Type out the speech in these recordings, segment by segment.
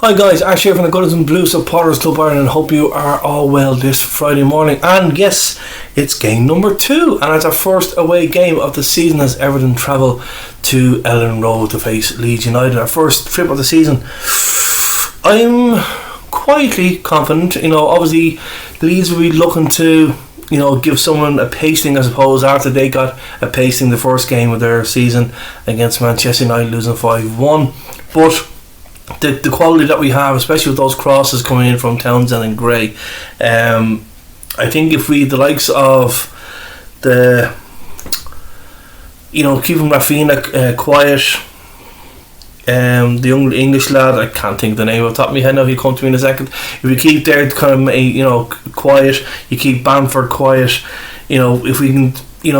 Hi guys, Ash here from the Goodison Blue Supporters Club Ireland, and hope you are all well this Friday morning. And yes, it's game number 2, and it's our first away game of the season as Everton travel to Ellen Road to face Leeds United. Our first trip of the season. I'm quietly confident. Obviously Leeds will be looking to give someone a pasting, I suppose, after they got a pasting the first game of their season against Manchester United, losing 5-1. But the quality that we have, especially with those crosses coming in from Townsend and Gray, I think if we, the likes of keeping Rafinha quiet, the young English lad, I can't think of the name off the top of my head now, he'll come to me in a second. If we keep there kind of quiet, you keep Bamford quiet, if we can,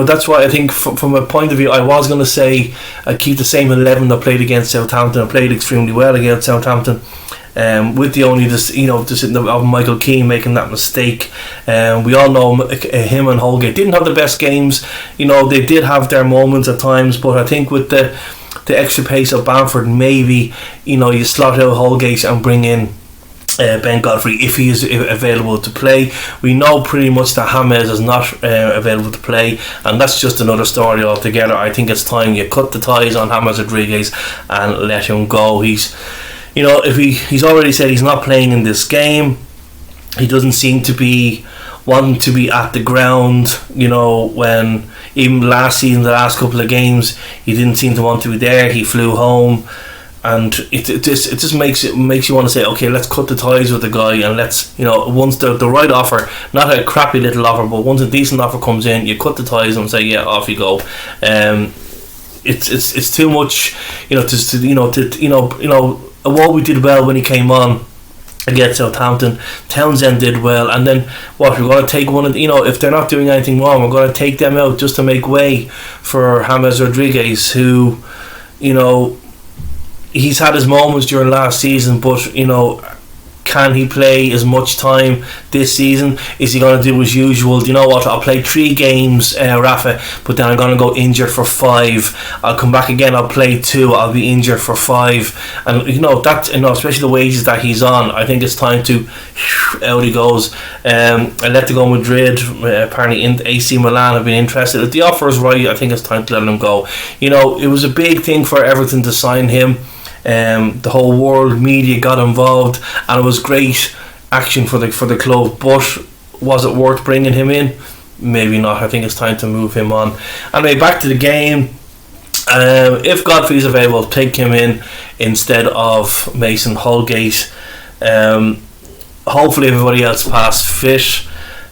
that's why I think from a point of view, I was going to say I keep the same 11 that played against Southampton and played extremely well against Southampton, with the only of Michael Keane making that mistake. We all know him and Holgate didn't have the best games. They did have their moments at times, but I think with the extra pace of Bamford, maybe you slot out Holgate and bring in Ben Godfrey if he is available to play. We know pretty much that James is not available to play, and that's just another story altogether. I think it's time you cut the ties on James Rodriguez and let him go. He's already said he's not playing in this game. He doesn't seem to be wanting to be at the ground, when even last season, the last couple of games, he didn't seem to want to be there. He flew home. And it just makes you want to say, okay, let's cut the ties with the guy, and let's, once the right offer, not a crappy little offer, but once a decent offer comes in, you cut the ties and say, yeah, off you go. It's too much, Iwobi did well when he came on against Southampton. Townsend did well, and then we're going to take one of if they're not doing anything wrong, we're going to take them out just to make way for James Rodriguez, who, he's had his moments during last season, but can he play as much time this season? Is he going to do as usual? Do you know what? I'll play 3 games, Rafa, but then I'm going to go injured for 5. I'll come back again. I'll play 2. I'll be injured for 5. And that, especially the wages that he's on, I think it's time to out he goes. Atletico Madrid, apparently AC Milan have been interested. If the offer is right, I think it's time to let him go. It was a big thing for Everton to sign him. The whole world media got involved, and it was great action for the club. But was it worth bringing him in? Maybe not. I think it's time to move him on. Anyway, back to the game. If Godfrey's available, take him in instead of Mason Holgate. Hopefully everybody else passed fit.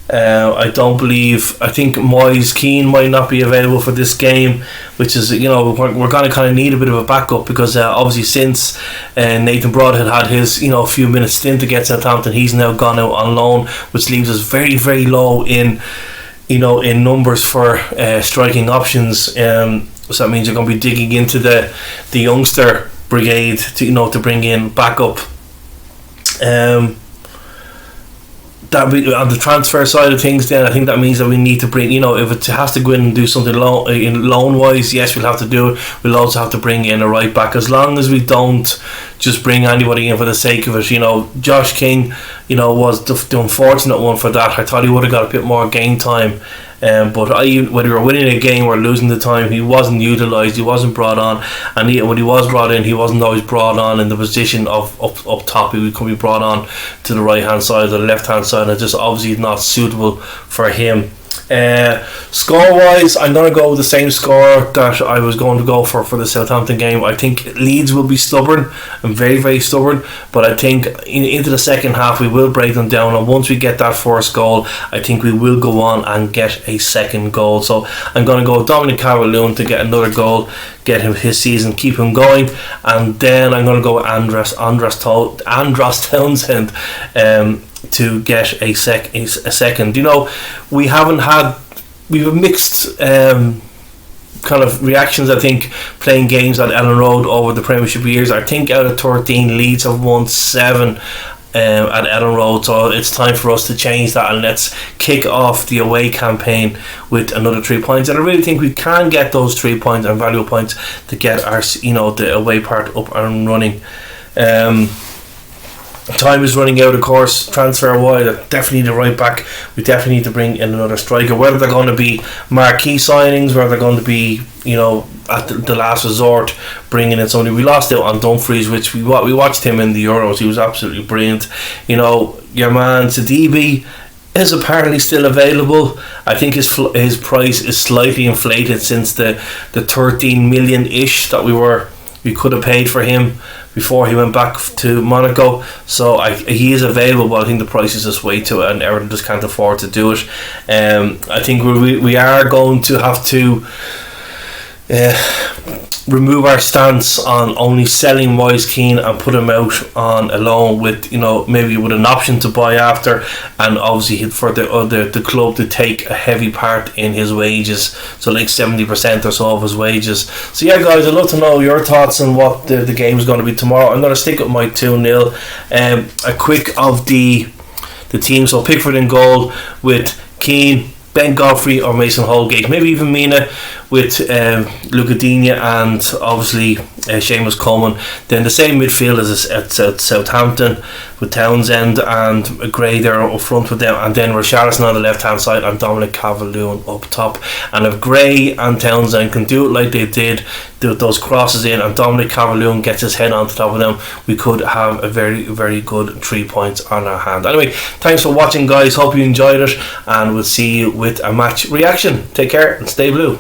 I think Moyes Keane might not be available for this game, which is, we're going to kind of need a bit of a backup, because obviously since Nathan Broadhead had his few minutes stint against Southampton, he's now gone out on loan, which leaves us very, very low in numbers for striking options. So that means you're going to be digging into the youngster brigade to bring in backup. That on the transfer side of things, then I think that means that we need to bring, if it has to go in and do something loan wise, yes, we'll have to do it. We'll also have to bring in a right back, as long as we don't just bring anybody in for the sake of it. Josh King, was the unfortunate one for that. I thought he would have got a bit more game time. But whether you're winning a game or losing the time, he wasn't utilised, he wasn't brought on, and when he was brought in, he wasn't always brought on in the position of up top. He could be brought on to the right hand side or the left hand side, and it's just obviously not suitable for him. Score wise, I'm going to go with the same score that I was going to go for the Southampton game. I think Leeds will be stubborn and very, very stubborn, but I think into the second half we will break them down, and once we get that first goal, I think we will go on and get a second goal. So I'm going to go with Dominic Calvert-Lewin to get another goal, get him his season, keep him going, and then I'm going to go with Andros Townsend to get a second. We have mixed kind of reactions, I think, playing games at Ellen Road over the Premiership years. I think out of 13, Leeds have won 7 at Ellen Road, so it's time for us to change that, and let's kick off the away campaign with another 3 points. And I really think we can get those 3 points and valuable points to get our the away part up and running. Time is running out, of course, transfer wise. Definitely the right back. We definitely need to bring in another striker. Whether they're going to be marquee signings, whether they're going to be, at the last resort, bringing in somebody. We lost out on Dumfries, which we watched him in the Euros. He was absolutely brilliant. Your man Sidibe is apparently still available. I think his price is slightly inflated since the 13 million ish that we could have paid for him before he went back to Monaco. So he is available, but I think the price is just way too, and Everton just can't afford to do it. I think we are going to have to remove our stance on only selling Moise Keane and put him out on a loan with, maybe with an option to buy after, and obviously for the club to take a heavy part in his wages, so like 70% or so of his wages. So yeah, guys, I'd love to know your thoughts on what the game is going to be tomorrow. I'm going to stick with my 2-0. A quick of the team. So Pickford in goal with Keane, Ben Godfrey or Mason Holgate, maybe even Mina with Luca Digne and obviously Seamus Coleman. Then the same midfield as at Southampton with Townsend and Gray there up front with them, and then Richarlison on the left hand side and Dominic Calvert-Lewin up top. And if Gray and Townsend can do it like they did, do those crosses in, and Dominic Calvert-Lewin gets his head on the top of them, we could have a very, very good 3 points on our hand. Anyway, thanks for watching, guys. Hope you enjoyed it, and we'll see you with a match reaction. Take care and stay blue.